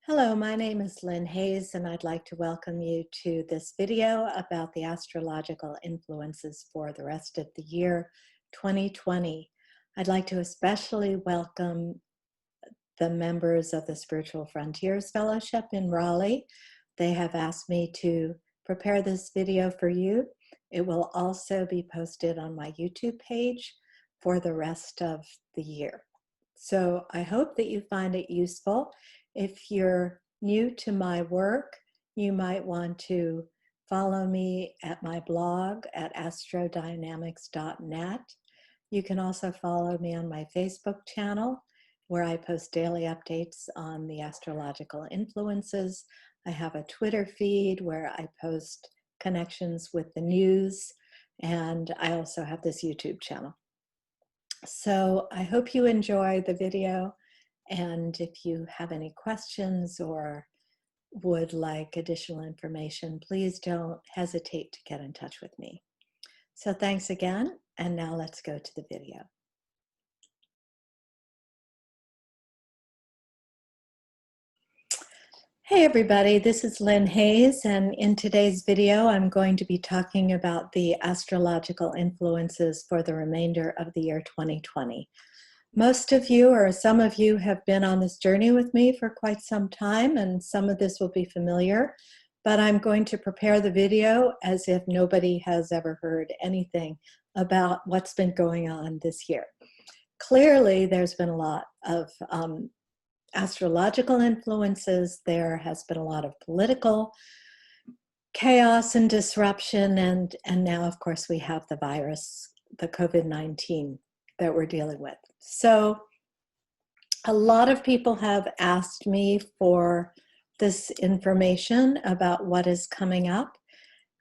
Hello, my name is Lynn Hayes, and I'd like to welcome you to this video about the astrological influences for the rest of the year 2020. I'd like to especially welcome the members of the Spiritual Frontiers Fellowship in Raleigh. They have asked me to prepare this video for you. It will also be posted on my YouTube page for the rest of the year. So I hope that you find it useful. If you're new to my work, you might want to follow me at my blog at astrodynamics.net. You can also follow me on my Facebook channel, where I post daily updates on the astrological influences. I have a Twitter feed where I post connections with the news, and I also have this YouTube channel. So I hope you enjoy the video, and if you have any questions or would like additional information, please don't hesitate to get in touch with me. So thanks again, and now let's go to the video. Hey everybody, this is Lynn Hayes, and in today's video I'm going to be talking about the astrological influences for the remainder of the year 2020. Most of you, or some of you, have been on this journey with me for quite some time, and some of this will be familiar, but I'm going to prepare the video as if nobody has ever heard anything about what's been going on this year. Clearly, there's been a lot of astrological influences. There has been a lot of political chaos and disruption, and now, of course, we have the virus, the COVID-19 that we're dealing with. So a lot of people have asked me for this information about what is coming up,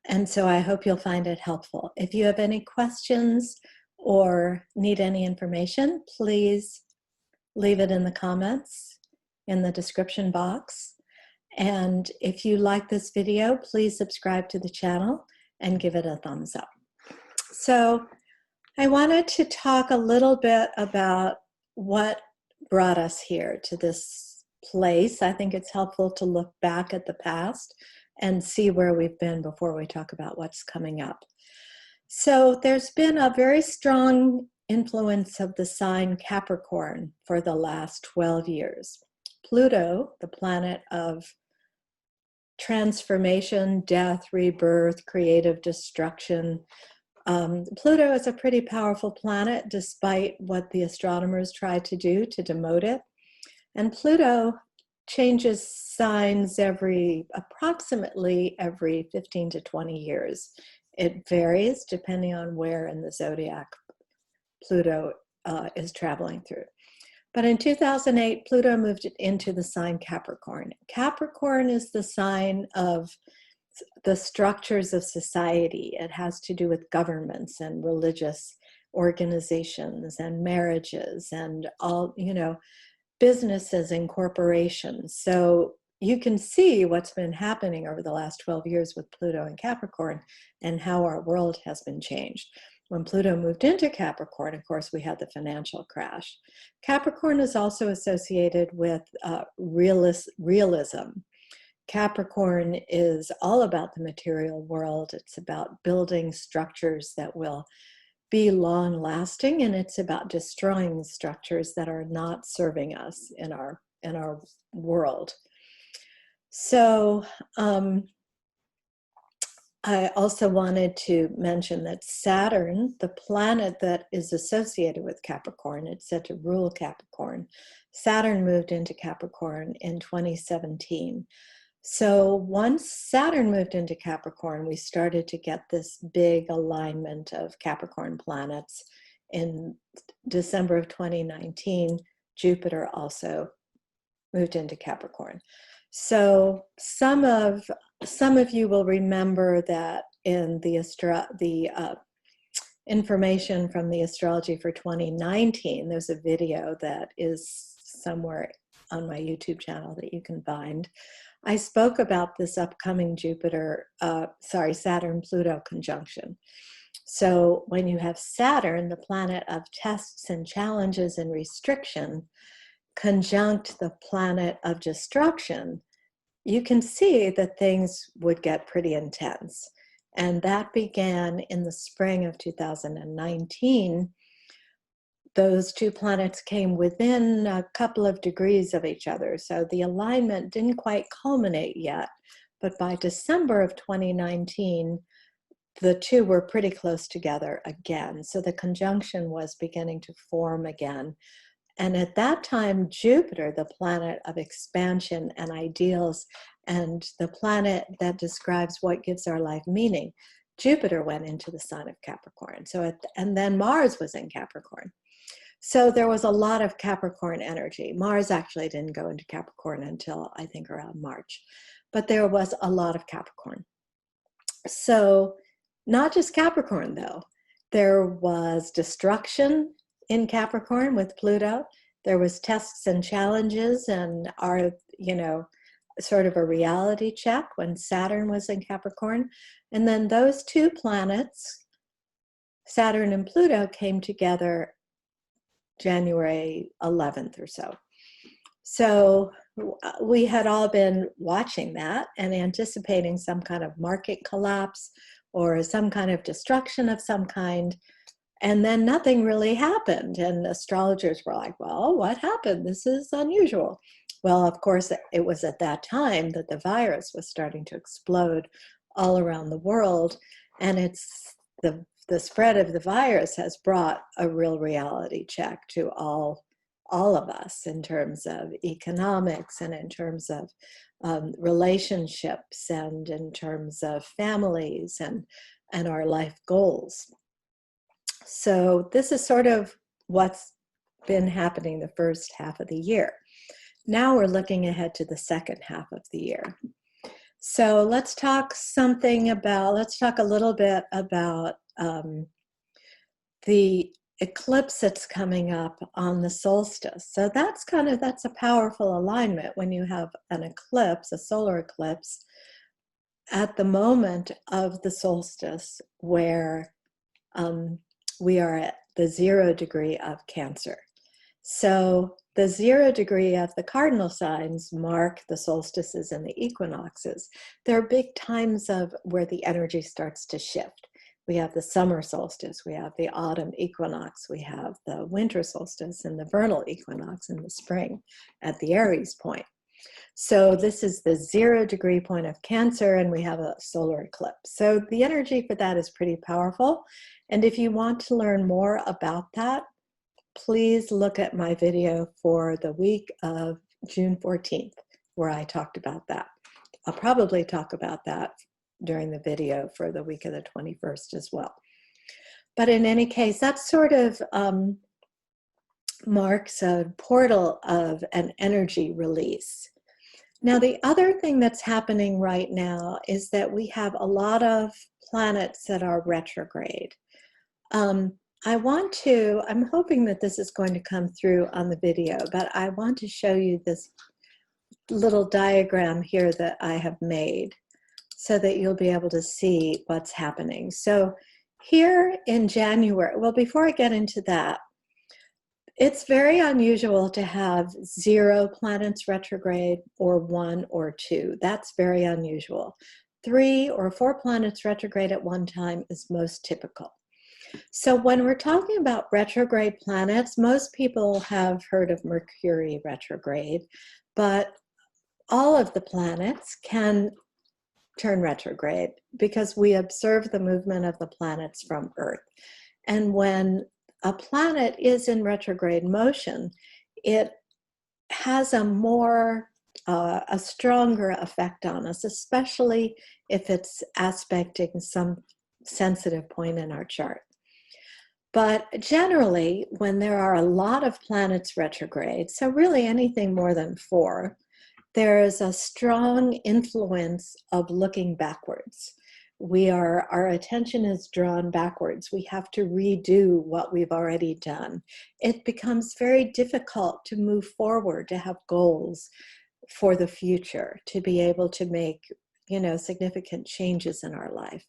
and so I hope you'll find it helpful. If you have any questions or need any information, please leave it in the comments in the description box. And if you like this video, please subscribe to the channel and give it a thumbs up. So I wanted to talk a little bit about what brought us here to this place. I think it's helpful to look back at the past and see where we've been before we talk about what's coming up. So there's been a very strong influence of the sign Capricorn for the last 12 years. Pluto, the planet of transformation, death, rebirth, creative destruction. Pluto is a pretty powerful planet, despite what the astronomers tried to do to demote it. And Pluto changes signs approximately every 15 to 20 years. It varies depending on where in the zodiac Pluto is traveling through. But in 2008, Pluto moved into the sign Capricorn. Capricorn is the sign of the structures of society. It has to do with governments and religious organizations and marriages and all, businesses and corporations. So you can see what's been happening over the last 12 years with Pluto and Capricorn and how our world has been changed. When Pluto moved into Capricorn, of course, we had the financial crash. Capricorn is also associated with realism. Capricorn is all about the material world. It's about building structures that will be long-lasting, and it's about destroying structures that are not serving us in our world. So I also wanted to mention that Saturn, the planet that is associated with Capricorn, it's said to rule Capricorn. Saturn moved into Capricorn in 2017. So once Saturn moved into Capricorn, we started to get this big alignment of Capricorn planets. In December of 2019, Jupiter also moved into Capricorn. So some of you will remember that in the information from the Astrology for 2019, there's a video that is somewhere on my YouTube channel that you can find. I spoke about this upcoming Saturn-Pluto conjunction. So when you have Saturn, the planet of tests and challenges and restriction, conjunct the planet of destruction, you can see that things would get pretty intense. And that began in the spring of 2019. Those two planets came within a couple of degrees of each other. So the alignment didn't quite culminate yet. But by December of 2019, the two were pretty close together again. So the conjunction was beginning to form again. And at that time, Jupiter, the planet of expansion and ideals, and the planet that describes what gives our life meaning, Jupiter went into the sign of Capricorn. And then Mars was in Capricorn. So there was a lot of Capricorn energy. Mars actually didn't go into Capricorn until I think around March, but there was a lot of Capricorn. So not just Capricorn though, there was destruction in Capricorn with Pluto. There was tests and challenges and sort of a reality check when Saturn was in Capricorn. And then those two planets, Saturn and Pluto, came together January 11th or so. So we had all been watching that and anticipating some kind of market collapse or some kind of destruction of some kind. And then nothing really happened. And astrologers were like, well, what happened? This is unusual. Well, of course, it was at that time that the virus was starting to explode all around the world. And it's the spread of the virus has brought a real reality check to all of us in terms of economics and in terms of relationships and in terms of families and our life goals. So this is sort of what's been happening the first half of the year. Now we're looking ahead to the second half of the year. So let's talk a little bit about the eclipse that's coming up on the solstice. So that's a powerful alignment when you have an eclipse, a solar eclipse, at the moment of the solstice where we are at the 0 degree of Cancer. So the 0 degree of the cardinal signs mark the solstices and the equinoxes. They're big times of where the energy starts to shift. We have the summer solstice, we have the autumn equinox, we have the winter solstice and the vernal equinox in the spring at the Aries point. So this is the 0 degree point of Cancer, and we have a solar eclipse. So the energy for that is pretty powerful. And if you want to learn more about that, please look at my video for the week of June 14th, where I talked about that. I'll probably talk about that during the video for the week of the 21st as well. But in any case, that sort of marks a portal of an energy release. Now, the other thing that's happening right now is that we have a lot of planets that are retrograde. I'm hoping that this is going to come through on the video, but I want to show you this little diagram here that I have made so that you'll be able to see what's happening. So here in January, well, before I get into that, it's very unusual to have 0 planets retrograde or 1 or 2. That's very unusual. 3 or 4 planets retrograde at one time is most typical. So when we're talking about retrograde planets, most people have heard of Mercury retrograde, but all of the planets can turn retrograde because we observe the movement of the planets from Earth. And when a planet is in retrograde motion, it has a stronger effect on us, especially if it's aspecting some sensitive point in our chart. But generally, when there are a lot of planets retrograde, so really anything more than 4, there is a strong influence of looking backwards. Our attention is drawn backwards. We have to redo what we've already done. It becomes very difficult to move forward, to have goals for the future, to be able to make, significant changes in our life.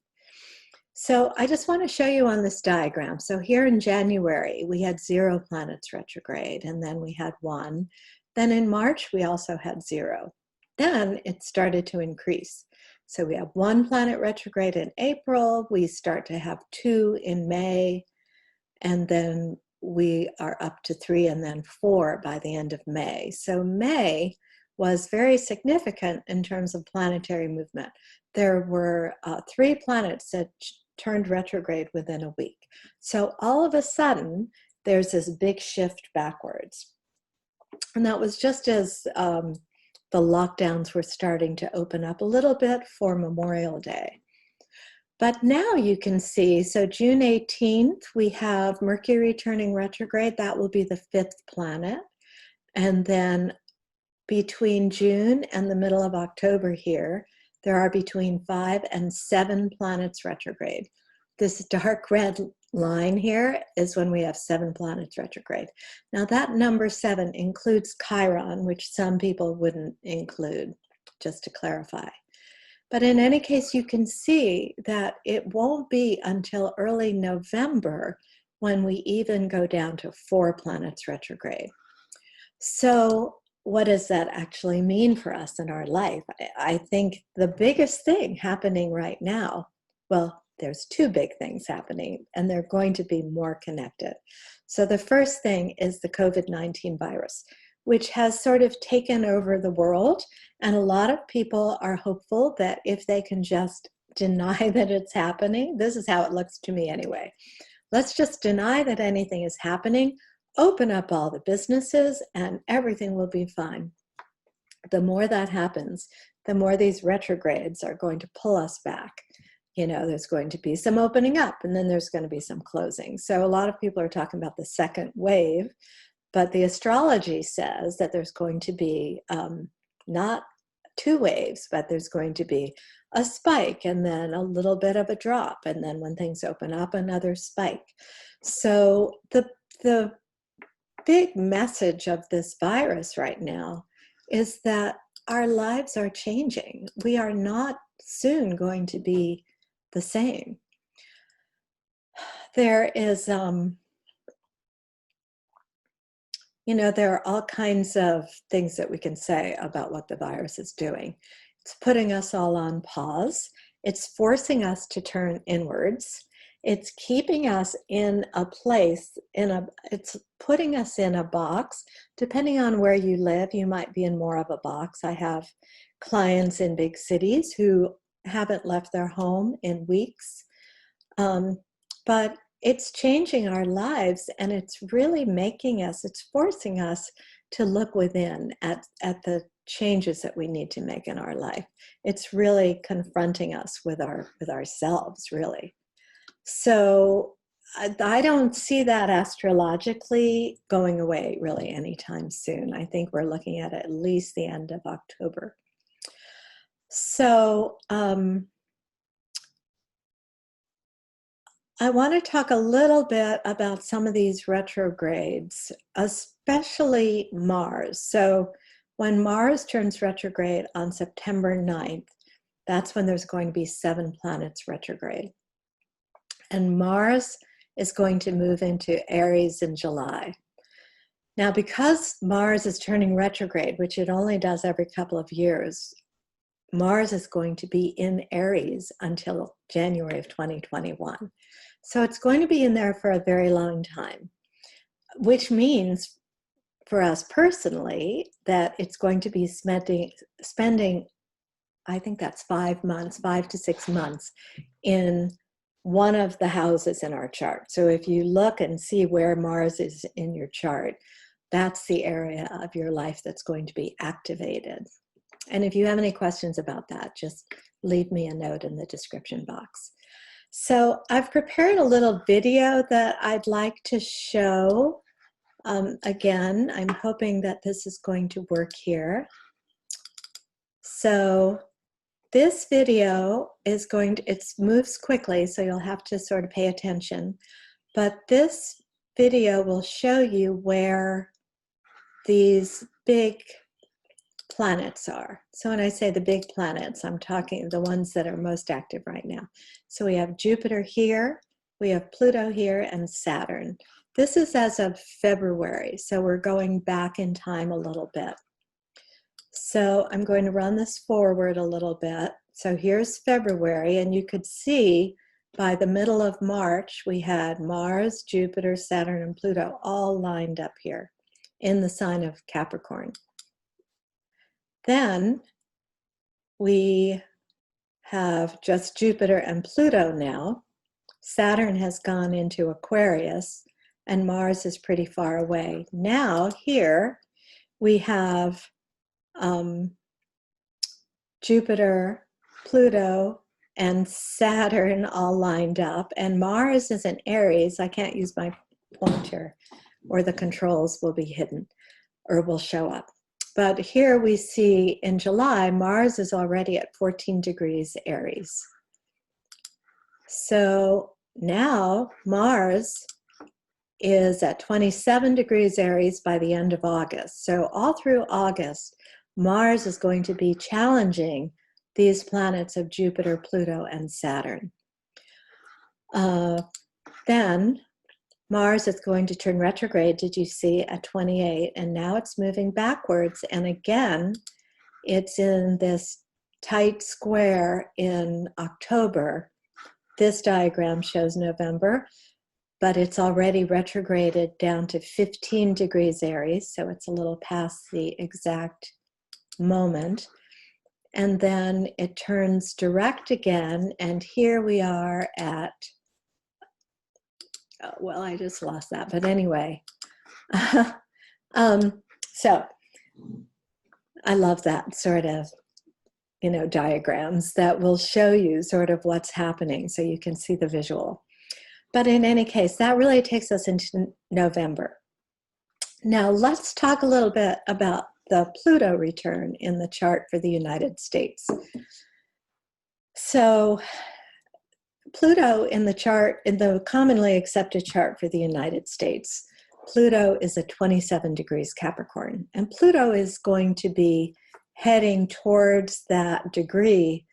So I just want to show you on this diagram. So here in January, we had 0 planets retrograde, and then we had 1, Then in March, we also had 0. Then it started to increase. So we have 1 planet retrograde in April, we start to have 2 in May, and then we are up to 3 and then 4 by the end of May. So May was very significant in terms of planetary movement. There were 3 planets that turned retrograde within a week. So all of a sudden, there's this big shift backwards. And that was just as the lockdowns were starting to open up a little bit for Memorial Day. But now you can see, so June 18th, we have Mercury turning retrograde. That will be the 5th planet. And then between June and the middle of October here, there are between 5 and 7 planets retrograde. This dark red line here is when we have 7 planets retrograde. Now that number 7 includes Chiron, which some people wouldn't include, just to clarify. But in any case, you can see that it won't be until early November when we even go down to 4 planets retrograde. So what does that actually mean for us in our life? I think the biggest thing happening right now, well, there's 2 big things happening, and they're going to be more connected. So the first thing is the COVID-19 virus, which has sort of taken over the world. And a lot of people are hopeful that if they can just deny that it's happening, this is how it looks to me anyway. Let's just deny that anything is happening, open up all the businesses, and everything will be fine. The more that happens, the more these retrogrades are going to pull us back. You know, there's going to be some opening up, and then there's going to be some closing. So a lot of people are talking about the second wave, but the astrology says that there's going to be not 2 waves, but there's going to be a spike and then a little bit of a drop. And then when things open up, another spike. So the big message of this virus right now is that our lives are changing. We are not soon going to be the same. There is, you know, there are all kinds of things that we can say about what the virus is doing. It's putting us all on pause. It's forcing us to turn inwards. It's keeping us in a place, it's putting us in a box. Depending on where you live, you might be in more of a box. I have clients in big cities who haven't left their home in weeks. But it's changing our lives, and it's really making us, it's forcing us to look within at the changes that we need to make in our life. It's really confronting us with ourselves, really. So I don't see that astrologically going away really anytime soon. I think we're looking at least the end of October. So I want to talk a little bit about some of these retrogrades, especially Mars. So when Mars turns retrograde on September 9th, that's when there's going to be 7 planets retrograde. And Mars is going to move into Aries in July. Now, because Mars is turning retrograde, which it only does every couple of years, Mars is going to be in Aries until January of 2021. So it's going to be in there for a very long time, which means for us personally that it's going to be spending, I think that's 5 to 6 months in one of the houses in our chart. So if you look and see where Mars is in your chart, that's the area of your life that's going to be activated. And if you have any questions about that, just leave me a note in the description box. So I've prepared a little video that I'd like to show. Again, I'm hoping that this is going to work here. So this video is it moves quickly, so you'll have to sort of pay attention. But this video will show you where these big planets are. So when I say the big planets, I'm talking the ones that are most active right now. So we have Jupiter here, we have Pluto here, and Saturn. this is as of February, so we're going back in time a little bit. So I'm going to run this forward a little bit. So here's February, and you could see by the middle of March, we had Mars, Jupiter, Saturn, and Pluto all lined up here in the sign of Capricorn. Then we have just Jupiter and Pluto now. Saturn has gone into Aquarius, and Mars is pretty far away. Now here we have Jupiter, Pluto, and Saturn all lined up, and Mars is in Aries. I can't use my pointer or the controls will be hidden or will show up. But here we see in July, Mars is already at 14 degrees Aries. So now Mars is at 27 degrees Aries by the end of August. So all through August, Mars is going to be challenging these planets of Jupiter, Pluto, and Saturn. Then Mars is going to turn retrograde, did you see, at 28, and now it's moving backwards. And again, it's in this tight square in October. This diagram shows November, but it's already retrograded down to 15 degrees Aries, so it's a little past the exact moment. And then it turns direct again, and here we are at, well, I just lost that, but anyway. So I love that sort of, diagrams that will show you sort of what's happening so you can see the visual. But in any case, that really takes us into November. Now let's talk a little bit about the Pluto return in the chart for the United States. So Pluto in the chart, in the commonly accepted chart for the United States, Pluto is at 27 degrees Capricorn, and Pluto is going to be heading towards that degree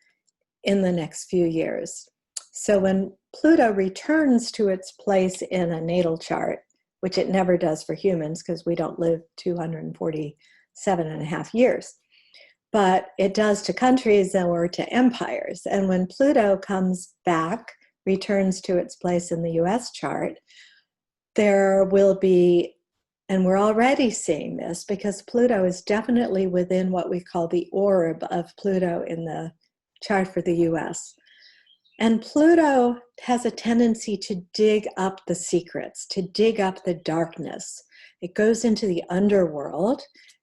in the next few years. So when Pluto returns to its place in a natal chart, which it never does for humans because we don't live 247 and a half years, but it does to countries or to empires. And when Pluto comes back, returns to its place in the US chart, there will be, and we're already seeing this because Pluto is definitely within what we call the orb of Pluto in the chart for the US. And Pluto has a tendency to dig up the secrets, to dig up the darkness. It goes into the underworld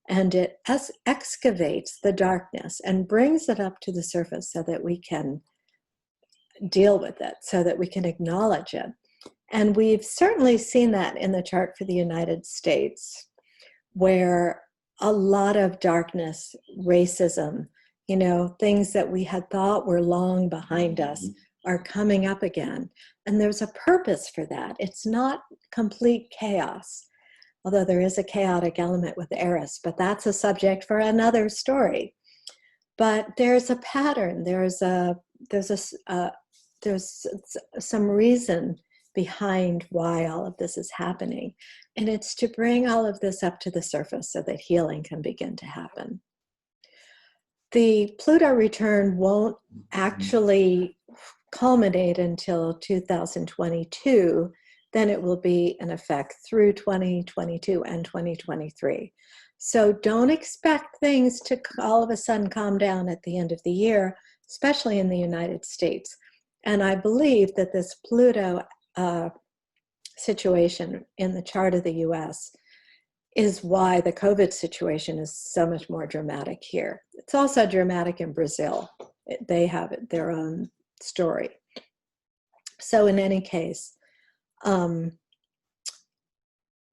and it excavates the darkness and brings it up to the surface so that we can deal with it, so that we can acknowledge it. And we've certainly seen that in the chart for the United States, where a lot of darkness, racism, things that we had thought were long behind us are coming up again. And there's a purpose for that. It's not complete chaos, although there is a chaotic element with Eris, but that's a subject for another story. But there's a pattern, there's some reason behind why all of this is happening. And it's to bring all of this up to the surface so that healing can begin to happen. The Pluto return won't actually culminate until 2022. Then it will be in effect through 2022 and 2023. So don't expect things to all of a sudden calm down at the end of the year, especially in the United States. And I believe that this Pluto situation in the chart of the US is why the COVID situation is so much more dramatic here. It's also dramatic in Brazil. They have their own story. So in any case,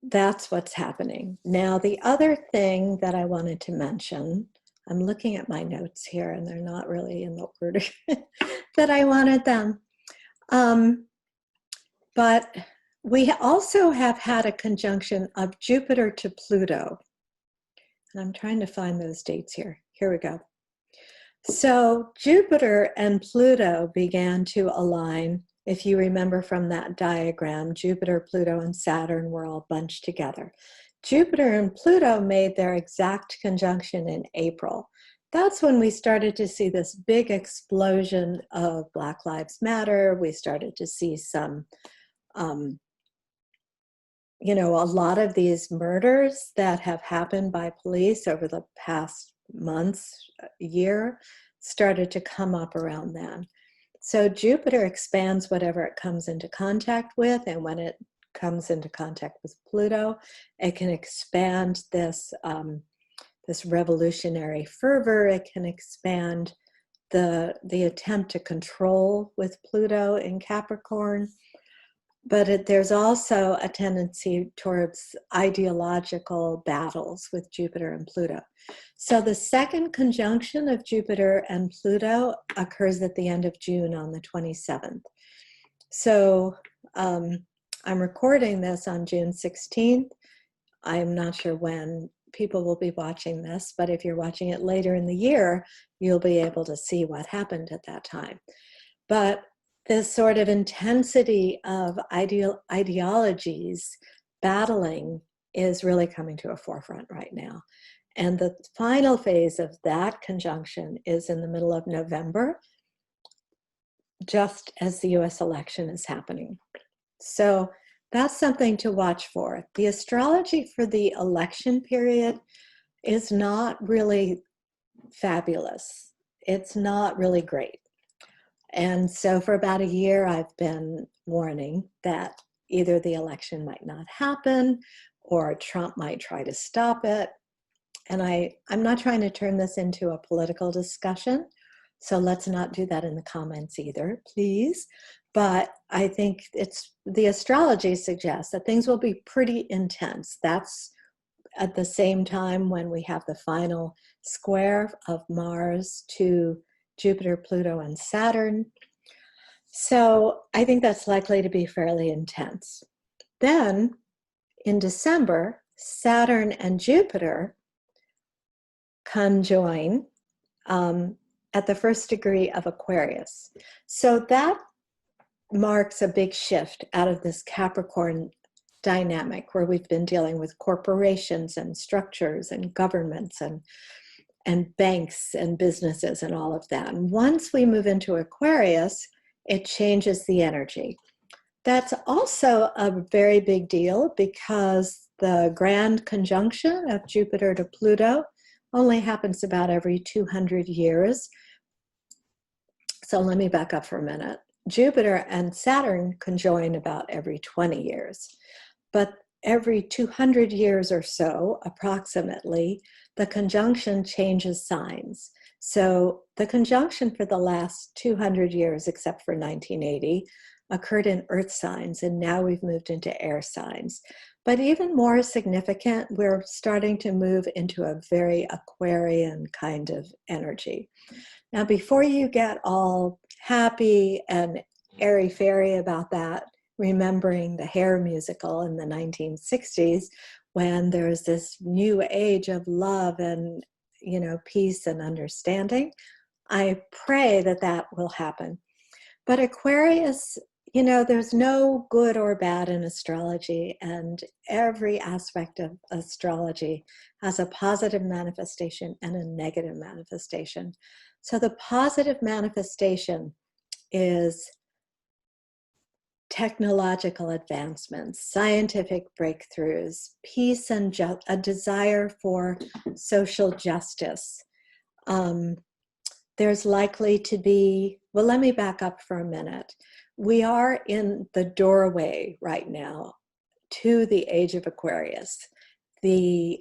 that's what's happening. Now, the other thing that I wanted to mention, I'm looking at my notes here and they're not really in the order that I wanted them. But we also have had a conjunction of Jupiter to Pluto. And I'm trying to find those dates here. Here we go. So Jupiter and Pluto began to align If you remember from that diagram, Jupiter, Pluto, and Saturn were all bunched together. Jupiter and Pluto made their exact conjunction in April. That's when we started to see this big explosion of Black Lives Matter. We started to see some, you know, a lot of these murders that have happened by police over the past months, year, started to come up around then. So Jupiter expands whatever it comes into contact with, and when it comes into contact with Pluto, it can expand this, this revolutionary fervor. It can expand the attempt to control with Pluto in Capricorn. But there's also a tendency towards ideological battles with Jupiter and Pluto. So the second conjunction of Jupiter and Pluto occurs at the end of June on the 27th. So I'm recording this on June 16th. I'm not sure when people will be watching this, but if you're watching it later in the year, you'll be able to see what happened at that time. But this sort of intensity of ideologies battling is really coming to a forefront right now. And the final phase of that conjunction is in the middle of November, just as the US election is happening. So that's something to watch for. The astrology for the election period is not really fabulous. It's not really great. And so for about a year, I've been warning that either the election might not happen or Trump might try to stop it. And I'm not trying to turn this into a political discussion, so let's not do that in the comments either, please. But I think the astrology suggests that things will be pretty intense. That's at the same time when we have the final square of Mars to Jupiter, Pluto, and Saturn. So I think that's likely to be fairly intense. Then in December, Saturn and Jupiter conjoin at the first degree of Aquarius. So that marks a big shift out of this Capricorn dynamic where we've been dealing with corporations and structures and governments and banks and businesses and all of that. And once we move into Aquarius, it changes the energy. That's also a very big deal because the grand conjunction of Jupiter to Pluto only happens about every 200 years. So let me back up for a minute. Jupiter and Saturn conjoin about every 20 years. But every 200 years or so, approximately, the conjunction changes signs. So the conjunction for the last 200 years, except for 1980, occurred in earth signs, and now we've moved into air signs. But even more significant, we're starting to move into a very Aquarian kind of energy. Now, before you get all happy and airy-fairy about that, remembering the Hair musical in the 1960s, when there's this new age of love and, you know, peace and understanding, I pray that that will happen. But Aquarius, you know, there's no good or bad in astrology, and every aspect of astrology has a positive manifestation and a negative manifestation. So the positive manifestation is technological advancements, scientific breakthroughs, peace, and a desire for social justice. There's likely to be, well, let me back up for a minute. We are in the doorway right now to the age of Aquarius. The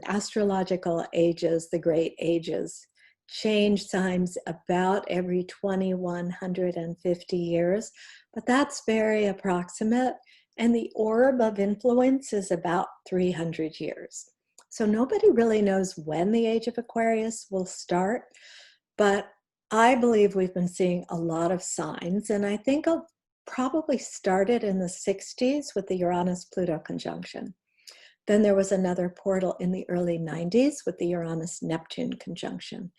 astrological ages, the great ages, change signs about every 2150 years, but that's very approximate. And the orb of influence is about 300 years. So nobody really knows when the age of Aquarius will start, but I believe we've been seeing a lot of signs, and I think I'll probably started in the 60s with the Uranus-Pluto conjunction. Then there was another portal in the early 90s with the Uranus-Neptune conjunction.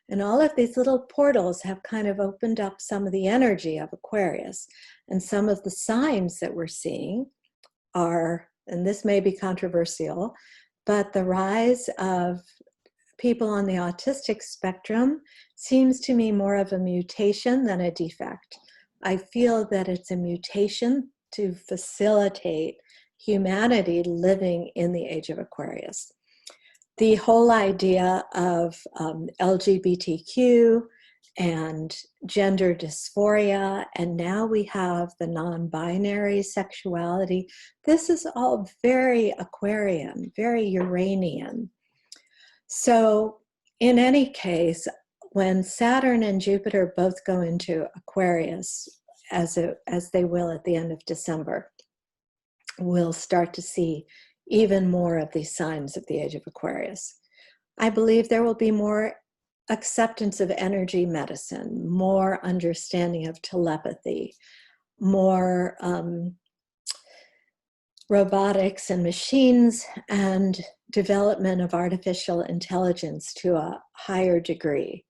And all of these little portals have kind of opened up some of the energy of Aquarius. And some of the signs that we're seeing are, and this may be controversial, but the rise of people on the autistic spectrum seems to me more of a mutation than a defect. I feel that it's a mutation to facilitate humanity living in the age of Aquarius. The whole idea of LGBTQ and gender dysphoria, and now we have the non-binary sexuality. This is all very Aquarian, very Uranian. So in any case, when Saturn and Jupiter both go into Aquarius, as they will at the end of December, we'll start to see even more of these signs of the age of Aquarius. I believe there will be more acceptance of energy medicine, more understanding of telepathy, more robotics and machines, and development of artificial intelligence to a higher degree.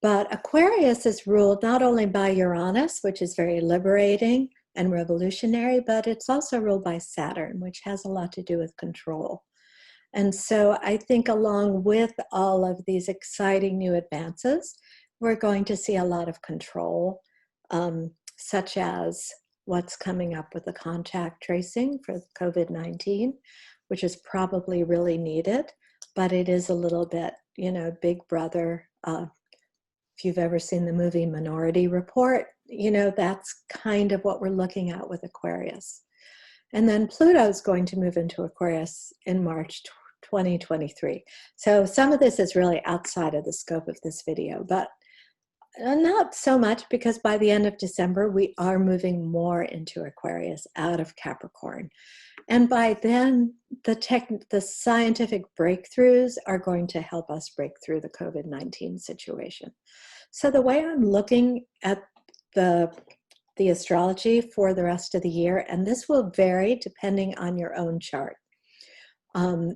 But Aquarius is ruled not only by Uranus, which is very liberating and revolutionary, but it's also ruled by Saturn, which has a lot to do with control. And so I think along with all of these exciting new advances, we're going to see a lot of control, such as what's coming up with the contact tracing for COVID-19, which is probably really needed, but it is a little bit, you know, Big Brother. If you've ever seen the movie Minority Report, you know, that's kind of what we're looking at with Aquarius. And then Pluto is going to move into Aquarius in March 2023. So some of this is really outside of the scope of this video, but not so much, because by the end of December, we are moving more into Aquarius out of Capricorn. And by then, the scientific breakthroughs are going to help us break through the COVID-19 situation. So the way I'm looking at the astrology for the rest of the year, and this will vary depending on your own chart.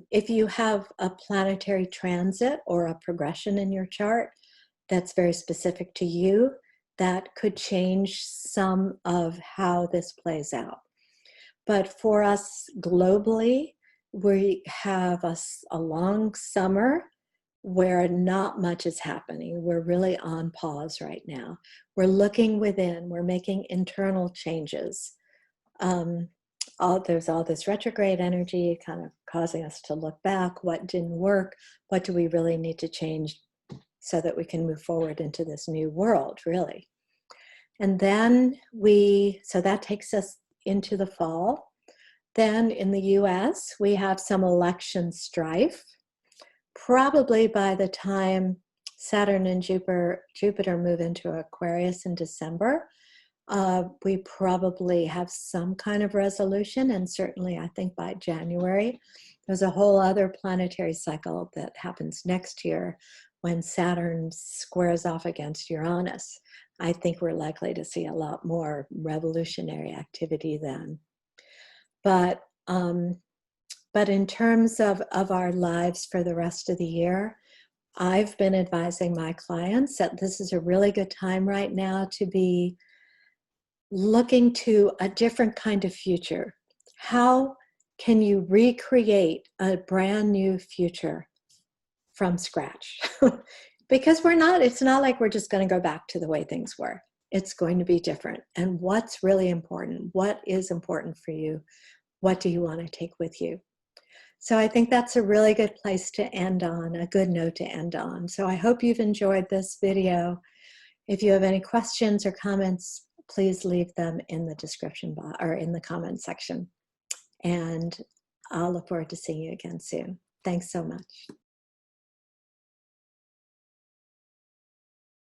If you have a planetary transit or a progression in your chart that's very specific to you, that could change some of how this plays out. But for us globally, we have a long summer where not much is happening. We're really on pause right now. We're looking within, we're making internal changes. There's all this retrograde energy kind of causing us to look back. What didn't work? What do we really need to change so that we can move forward into this new world, really? And then so that takes us into the fall. Then in the US, we have some election strife. Probably by the time Saturn and Jupiter move into Aquarius in December, we probably have some kind of resolution, and certainly I think by January, there's a whole other planetary cycle that happens next year when Saturn squares off against Uranus. I think we're likely to see a lot more revolutionary activity then. But in terms of our lives for the rest of the year, I've been advising my clients that this is a really good time right now to be looking to a different kind of future. How can you recreate a brand new future from scratch? Because it's not like we're just going to go back to the way things were. It's going to be different. And what's really important? What is important for you? What do you want to take with you? So I think that's a really good place to end on, a good note to end on. So I hope you've enjoyed this video. If you have any questions or comments, please leave them in the description box or in the comment section. And I'll look forward to seeing you again soon. Thanks so much.